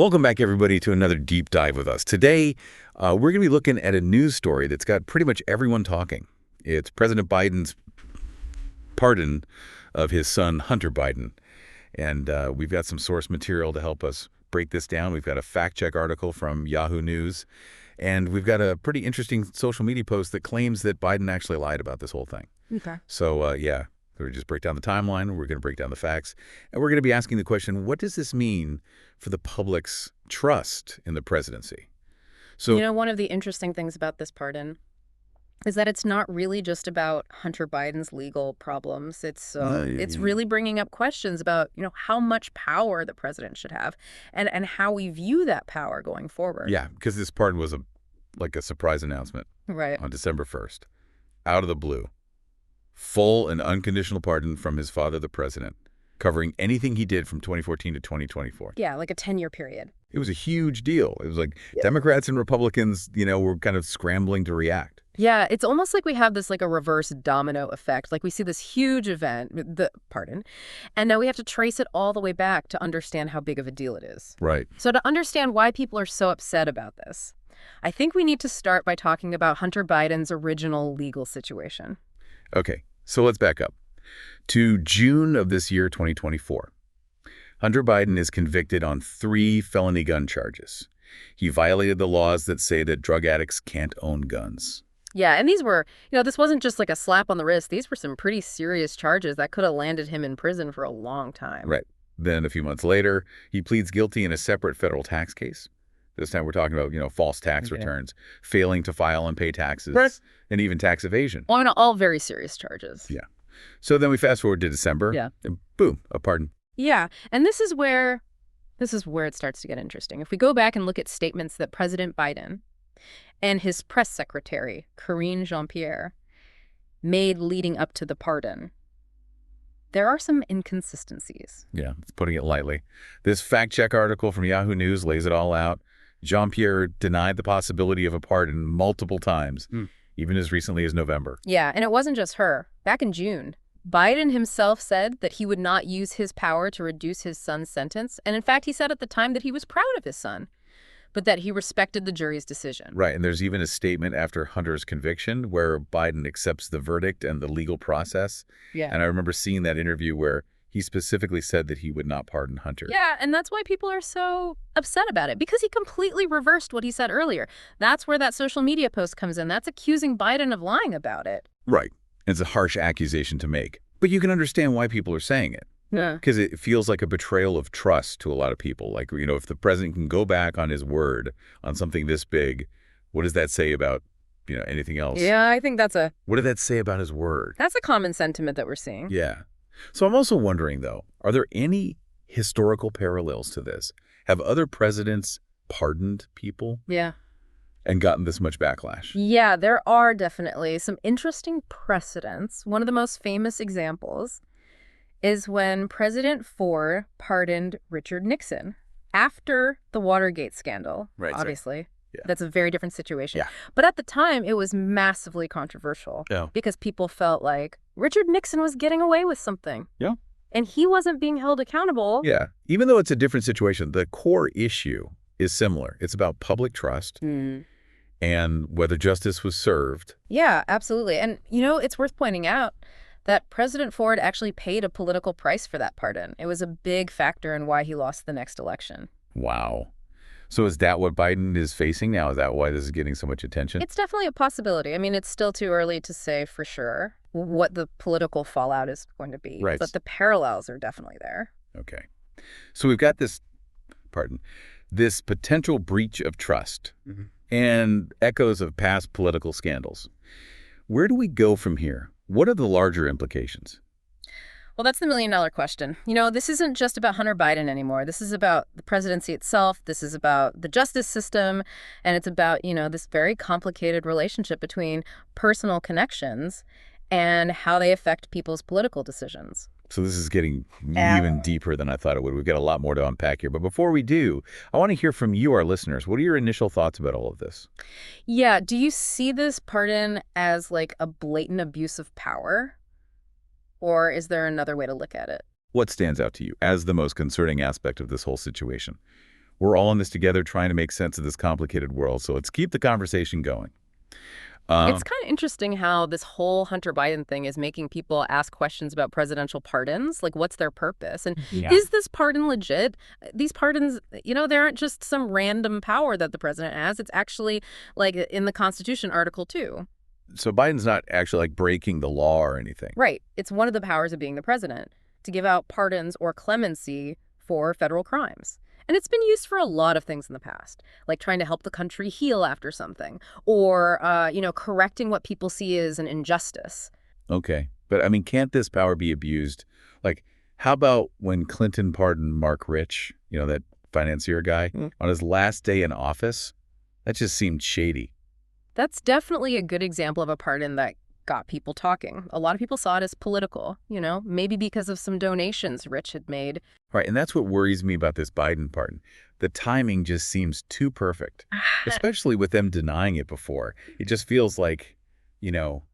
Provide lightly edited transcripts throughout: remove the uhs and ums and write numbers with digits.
Welcome back, everybody, to another deep dive with us. Today, we're going to be looking at a news story that's got pretty much everyone talking. It's President Biden's pardon of his son, Hunter Biden. And we've got some source material to help us break this down. We've got a fact-check article from Yahoo News. And we've got a pretty interesting social media post that claims that Biden actually lied about this whole thing. Okay. So, yeah, we're just break down the timeline. We're going to break down the facts. And we're going to be asking the question, what does this mean for the public's trust in the presidency? So, one of the interesting things about this pardon is that it's not really just about Hunter Biden's legal problems. It's really bringing up questions about, how much power the president should have and how we view that power going forward. yeah, because this pardon was like a surprise announcement Right. on December 1st, out of the blue. Full and unconditional pardon from his father, the president, covering anything he did from 2014 to 2024. Yeah, like a 10-year period. It was a huge deal. It was like Democrats and Republicans, were kind of scrambling to react. Yeah, it's almost like we have this like a reverse domino effect. Like we see this huge event, the pardon, and now we have to trace it all the way back to understand how big of a deal it is. Right. So to understand why people are so upset about this, I think we need to start by talking about Hunter Biden's original legal situation. Okay, so let's back up to June of this year, 2024. Hunter Biden is convicted on 3 felony gun charges. He violated the laws that say that drug addicts can't own guns. Yeah, and these were, this wasn't just like a slap on the wrist. These were some pretty serious charges that could have landed him in prison for a long time. Right. Then a few months later, he pleads guilty in a separate federal tax case. This time we're talking about, false tax returns, failing to file and pay taxes, and even tax evasion. All very serious charges. Yeah. So then we fast forward to December. Yeah. And boom, a pardon. Yeah, and this is where it starts to get interesting. If we go back and look at statements that President Biden and his press secretary, Karine Jean-Pierre, made leading up to the pardon, there are some inconsistencies. Yeah, it's putting it lightly. This fact-check article from Yahoo News lays it all out. Jean-Pierre denied the possibility of a pardon multiple times, even as recently as November. Yeah, and it wasn't just her. Back in June, Biden himself said that he would not use his power to reduce his son's sentence. And in fact, he said at the time that he was proud of his son, but that he respected the jury's decision. Right, and there's even a statement after Hunter's conviction where Biden accepts the verdict and the legal process. Yeah. And I remember seeing that interview where he specifically said that he would not pardon Hunter. Yeah, and that's why people are so upset about it, because he completely reversed what he said earlier. That's where that social media post comes in. That's accusing Biden of lying about it. Right. It's a harsh accusation to make. But you can understand why people are saying it. Yeah. Because it feels like a betrayal of trust to a lot of people. Like, if the president can go back on his word on something this big, what does that say about, anything else? Yeah, I think What did that say about his word? that's a common sentiment that we're seeing. Yeah. So I'm also wondering, though, are there any historical parallels to this? Have other presidents pardoned people Yeah. and gotten this much backlash? Yeah, there are definitely some interesting precedents. One of the most famous examples is when President Ford pardoned Richard Nixon after the Watergate scandal. Right, obviously. Yeah. That's a very different situation. Yeah. But at the time, it was massively controversial because people felt like Richard Nixon was getting away with something. Yeah. And he wasn't being held accountable. Yeah. Even though it's a different situation, the core issue is similar. It's about public trust and whether justice was served. Yeah, absolutely. And, it's worth pointing out that President Ford actually paid a political price for that pardon. It was a big factor in why he lost the next election. Wow. So is that what Biden is facing now? Is that why this is getting so much attention? It's definitely a possibility. I mean, it's still too early to say for sure what the political fallout is going to be. Right. But the parallels are definitely there. Okay. So we've got this potential breach of trust and echoes of past political scandals. Where do we go from here? What are the larger implications? Well, that's the million-dollar question. This isn't just about Hunter Biden anymore. This is about the presidency itself. This is about the justice system. And it's about, this very complicated relationship between personal connections and how they affect people's political decisions. So this is getting even deeper than I thought it would. We've got a lot more to unpack here. But before we do, I want to hear from you, our listeners. What are your initial thoughts about all of this? Yeah. Do you see this pardon as like a blatant abuse of power? Or is there another way to look at it? What stands out to you as the most concerning aspect of this whole situation? We're all in this together trying to make sense of this complicated world, so let's keep the conversation going. It's Um, kind of interesting how this whole Hunter Biden thing is making people ask questions about presidential pardons. Like, what's their purpose? And yeah. is this pardon legit? These pardons, they aren't just some random power that the president has. It's actually, like, in the Constitution, Article 2. So Biden's not actually like breaking the law or anything. Right. It's one of the powers of being the president, to give out pardons or clemency for federal crimes. And it's been used for a lot of things in the past, like trying to help the country heal after something, or, correcting what people see as an injustice. Okay. But I mean, can't this power be abused? Like, how about when Clinton pardoned Mark Rich, that financier guy, on his last day in office? That just seemed shady. That's definitely a good example of a pardon that got people talking. A lot of people saw it as political, maybe because of some donations Rich had made. Right. And that's what worries me about this Biden pardon. The timing just seems too perfect, especially with them denying it before. It just feels like, you know,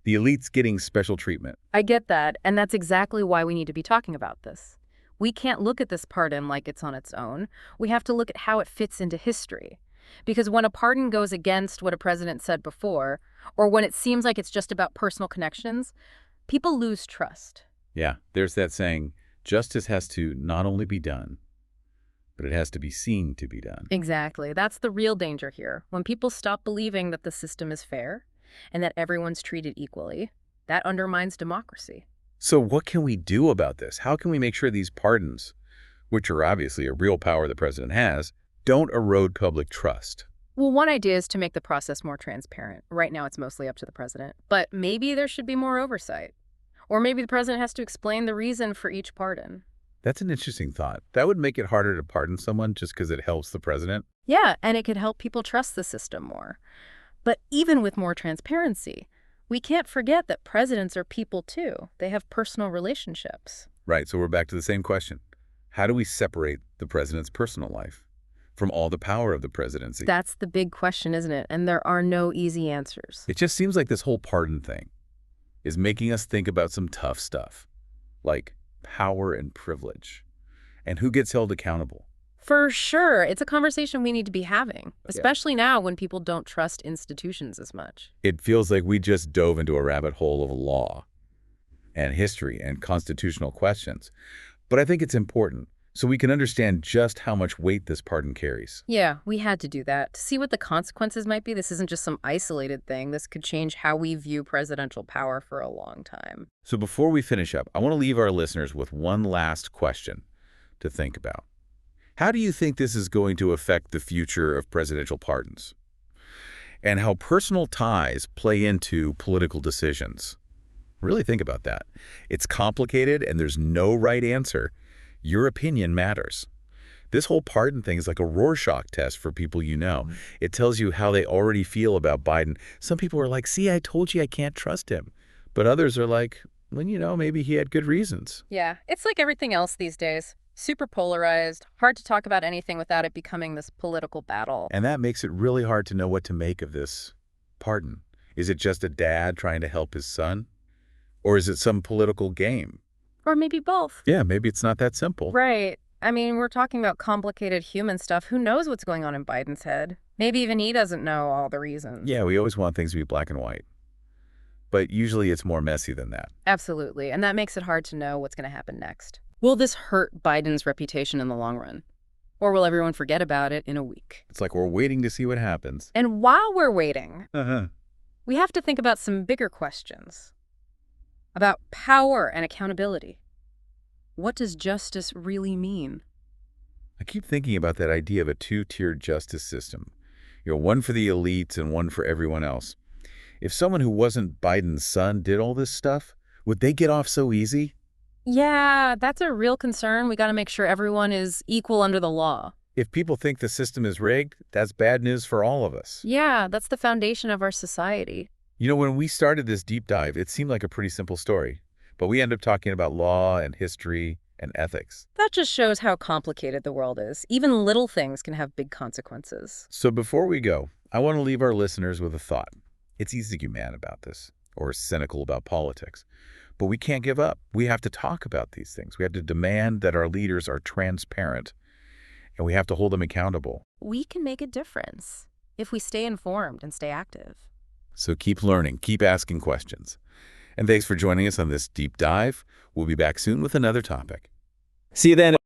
the elite's getting special treatment. I get that, and that's exactly why we need to be talking about this. We can't look at this pardon like it's on its own. We have to look at how it fits into history. Because when a pardon goes against what a president said before, or when it seems like it's just about personal connections, people lose trust. Yeah, there's that saying, justice has to not only be done, but it has to be seen to be done. Exactly. That's the real danger here. When people stop believing that the system is fair and that everyone's treated equally, that undermines democracy. So what can we do about this? How can we make sure these pardons, which are obviously a real power the president has, don't erode public trust? Well, one idea is to make the process more transparent. Right now, it's mostly up to the president. But maybe there should be more oversight. Or maybe the president has to explain the reason for each pardon. That's an interesting thought. That would make it harder to pardon someone just because it helps the president. Yeah, and it could help people trust the system more. But even with more transparency, we can't forget that presidents are people too. They have personal relationships. Right, so we're back to the same question. How do we separate the president's personal life from all the power of the presidency? That's the big question, isn't it? And there are no easy answers. It just seems like this whole pardon thing is making us think about some tough stuff, like power and privilege, and who gets held accountable. For sure, it's a conversation we need to be having, Yeah. especially now when people don't trust institutions as much. It feels like we just dove into a rabbit hole of law and history and constitutional questions. But I think it's important so we can understand just how much weight this pardon carries. Yeah, we had to do that. To see what the consequences might be, this isn't just some isolated thing. This could change how we view presidential power for a long time. So before we finish up, I want to leave our listeners with one last question to think about. How do you think this is going to affect the future of presidential pardons? And how personal ties play into political decisions? Really think about that. It's complicated and there's no right answer. Your opinion matters. This whole pardon thing is like a Rorschach test for people you know. It tells you how they already feel about Biden. Some people are like, see, I told you I can't trust him. But others are like, well, maybe he had good reasons. Yeah, it's like everything else these days. Super polarized, hard to talk about anything without it becoming this political battle. And that makes it really hard to know what to make of this pardon. Is it just a dad trying to help his son? Or is it some political game? Or maybe both. Yeah, maybe it's not that simple. Right. I mean, we're talking about complicated human stuff. Who knows what's going on in Biden's head? Maybe even he doesn't know all the reasons. Yeah, we always want things to be black and white. But usually it's more messy than that. Absolutely. And that makes it hard to know what's going to happen next. Will this hurt Biden's reputation in the long run? Or will everyone forget about it in a week? It's like we're waiting to see what happens. And while we're waiting, Uh-huh. we have to think about some bigger questions. About power and accountability. What does justice really mean? I keep thinking about that idea of a two-tiered justice system. One for the elites and one for everyone else. If someone who wasn't Biden's son did all this stuff, would they get off so easy? Yeah, that's a real concern. We got to make sure everyone is equal under the law. If people think the system is rigged, that's bad news for all of us. Yeah, that's the foundation of our society. When we started this deep dive, it seemed like a pretty simple story. But we end up talking about law and history and ethics. That just shows how complicated the world is. Even little things can have big consequences. So before we go, I want to leave our listeners with a thought. It's easy to get mad about this or cynical about politics. But we can't give up. We have to talk about these things. We have to demand that our leaders are transparent and we have to hold them accountable. We can make a difference if we stay informed and stay active. So keep learning, keep asking questions. And thanks for joining us on this deep dive. We'll be back soon with another topic. See you then.